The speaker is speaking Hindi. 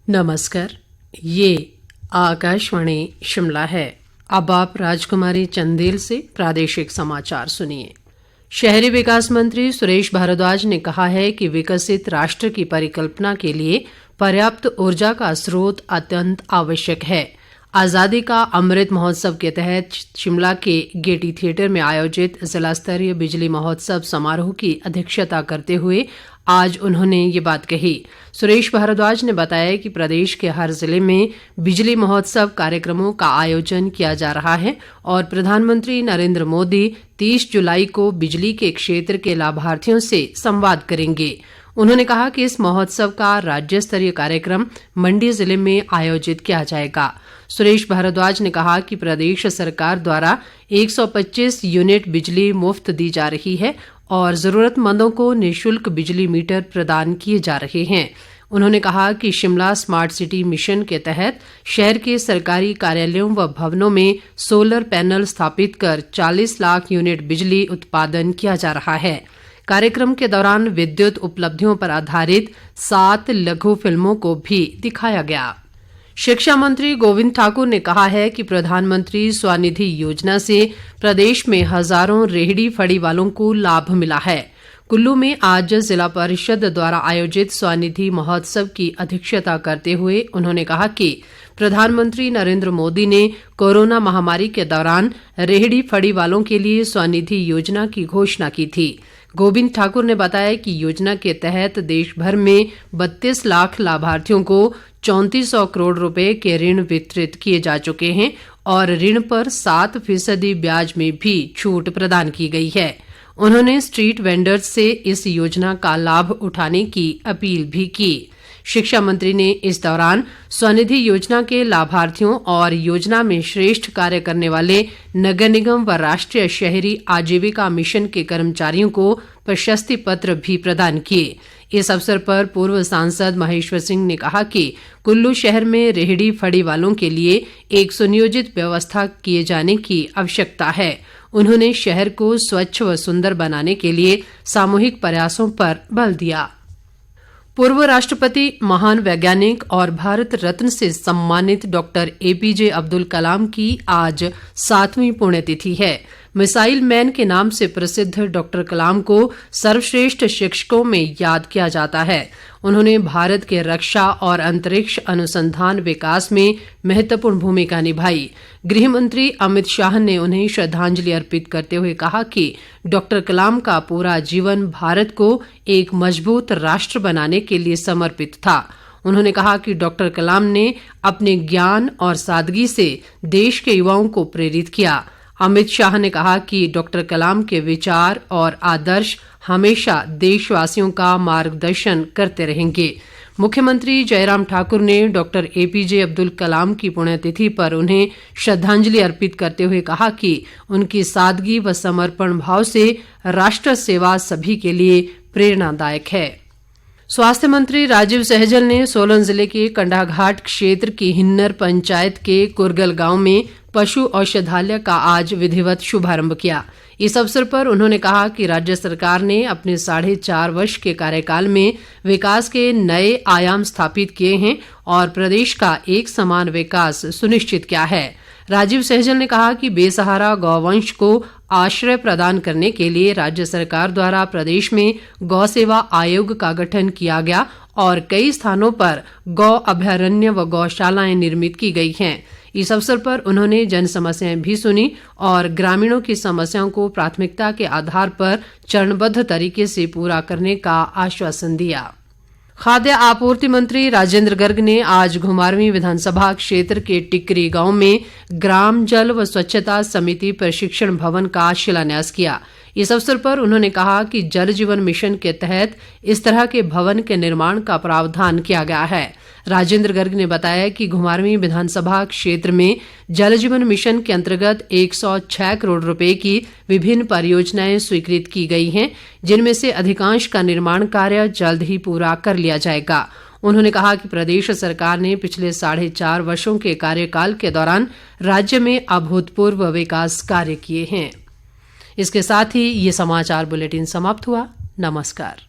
नमस्कार, ये आकाशवाणी शिमला है। अब आप राजकुमारी चंदेल से प्रादेशिक समाचार सुनिए। शहरी विकास मंत्री सुरेश भारद्वाज ने कहा है कि विकसित राष्ट्र की परिकल्पना के लिए पर्याप्त ऊर्जा का स्रोत अत्यंत आवश्यक है। आज़ादी का अमृत महोत्सव के तहत शिमला के गेटी थिएटर में आयोजित जिला स्तरीय बिजली महोत्सव समारोह की अध्यक्षता करते हुए आज उन्होंने ये बात कही। सुरेश भारद्वाज ने बताया कि प्रदेश के हर जिले में बिजली महोत्सव कार्यक्रमों का आयोजन किया जा रहा है और प्रधानमंत्री नरेंद्र मोदी 30 जुलाई को बिजली के क्षेत्र के लाभार्थियों से संवाद करेंगे। उन्होंने कहा कि इस महोत्सव का राज्य स्तरीय कार्यक्रम मंडी जिले में आयोजित किया जाएगा। सुरेश भारद्वाज ने कहा कि प्रदेश सरकार द्वारा 125 यूनिट बिजली मुफ्त दी जा रही है और जरूरतमंदों को निःशुल्क बिजली मीटर प्रदान किए जा रहे हैं। उन्होंने कहा कि शिमला स्मार्ट सिटी मिशन के तहत शहर के सरकारी कार्यालयों व भवनों में सोलर पैनल स्थापित कर 40 लाख यूनिट बिजली उत्पादन किया जा रहा है। कार्यक्रम के दौरान विद्युत उपलब्धियों पर आधारित 7 लघु फिल्मों को भी दिखाया गया। शिक्षा मंत्री गोविंद ठाकुर ने कहा है कि प्रधानमंत्री स्वनिधि योजना से प्रदेश में हजारों रेहड़ी फड़ी वालों को लाभ मिला है। कुल्लू में आज जिला परिषद द्वारा आयोजित स्वनिधि महोत्सव की अध्यक्षता करते हुए उन्होंने कहा कि प्रधानमंत्री नरेंद्र मोदी ने कोरोना महामारी के दौरान रेहड़ी फड़ी वालों के लिए स्वनिधि योजना की घोषणा की थी। गोविंद ठाकुर ने बताया कि योजना के तहत देश भर में 32 लाख लाभार्थियों को 3400 करोड़ रुपए के ऋण वितरित किए जा चुके हैं और ऋण पर 7% ब्याज में भी छूट प्रदान की गई है। उन्होंने स्ट्रीट वेंडर्स से इस योजना का लाभ उठाने की अपील भी की। शिक्षा मंत्री ने इस दौरान स्वनिधि योजना के लाभार्थियों और योजना में श्रेष्ठ कार्य करने वाले नगर निगम व राष्ट्रीय शहरी आजीविका मिशन के कर्मचारियों को प्रशस्ति पत्र भी प्रदान किए। इस अवसर पर पूर्व सांसद महेश्वर सिंह ने कहा कि कुल्लू शहर में रेहड़ी फड़ी वालों के लिए एक सुनियोजित व्यवस्था किए जाने की आवश्यकता है। उन्होंने शहर को स्वच्छ व सुंदर बनाने के लिए सामूहिक प्रयासों पर बल दिया। पूर्व राष्ट्रपति, महान वैज्ञानिक और भारत रत्न से सम्मानित डॉक्टर APJ अब्दुल कलाम की आज 7वीं पुण्यतिथि है। मिसाइल मैन के नाम से प्रसिद्ध डॉक्टर कलाम को सर्वश्रेष्ठ शिक्षकों में याद किया जाता है। उन्होंने भारत के रक्षा और अंतरिक्ष अनुसंधान विकास में महत्वपूर्ण भूमिका निभाई। गृह मंत्री अमित शाह ने उन्हें श्रद्धांजलि अर्पित करते हुए कहा कि डॉक्टर कलाम का पूरा जीवन भारत को एक मजबूत राष्ट्र बनाने के लिए समर्पित था। उन्होंने कहा कि डॉक्टर कलाम ने अपने ज्ञान और सादगी से देश के युवाओं को प्रेरित किया। अमित शाह ने कहा कि डॉक्टर कलाम के विचार और आदर्श हमेशा देशवासियों का मार्गदर्शन करते रहेंगे। मुख्यमंत्री जयराम ठाकुर ने डॉक्टर APJ अब्दुल कलाम की पुण्यतिथि पर उन्हें श्रद्धांजलि अर्पित करते हुए कहा कि उनकी सादगी व समर्पण भाव से राष्ट्र सेवा सभी के लिए प्रेरणादायक है। स्वास्थ्य मंत्री राजीव सहजल ने सोलन जिले के कंडाघाट क्षेत्र की हिन्नर पंचायत के कुरगल गांव में पशु औषधालय का आज विधिवत शुभारंभ किया। इस अवसर पर उन्होंने कहा कि राज्य सरकार ने अपने 4.5 वर्ष के कार्यकाल में विकास के नए आयाम स्थापित किए हैं और प्रदेश का एक समान विकास सुनिश्चित किया है। राजीव सहजल ने कहा कि बेसहारा गौवंश को आश्रय प्रदान करने के लिए राज्य सरकार द्वारा प्रदेश में गौ सेवा आयोग का गठन किया गया और कई स्थानों पर गौ अभयारण्य व गौशालाएं निर्मित की गई हैं। इस अवसर पर उन्होंने जन समस्याएं भी सुनी और ग्रामीणों की समस्याओं को प्राथमिकता के आधार पर चरणबद्ध तरीके से पूरा करने का आश्वासन दिया। खाद्य आपूर्ति मंत्री राजेंद्र गर्ग ने आज घुमारवीं विधानसभा क्षेत्र के टिकरी गांव में ग्राम जल व स्वच्छता समिति प्रशिक्षण भवन का शिलान्यास किया। इस अवसर पर उन्होंने कहा कि जल जीवन मिशन के तहत इस तरह के भवन के निर्माण का प्रावधान किया गया है। राजेंद्र गर्ग ने बताया कि घुमारवीं विधानसभा क्षेत्र में जल जीवन मिशन के अंतर्गत 106 करोड़ रुपए की विभिन्न परियोजनाएं स्वीकृत की गई हैं, जिनमें से अधिकांश का निर्माण कार्य जल्द ही पूरा कर लिया जाएगा। उन्होंने कहा कि प्रदेश सरकार ने पिछले 4.5 वर्षों के कार्यकाल के दौरान राज्य में अभूतपूर्व विकास कार्य किए हैं। इसके साथ ही ये समाचार बुलेटिन समाप्त हुआ। नमस्कार।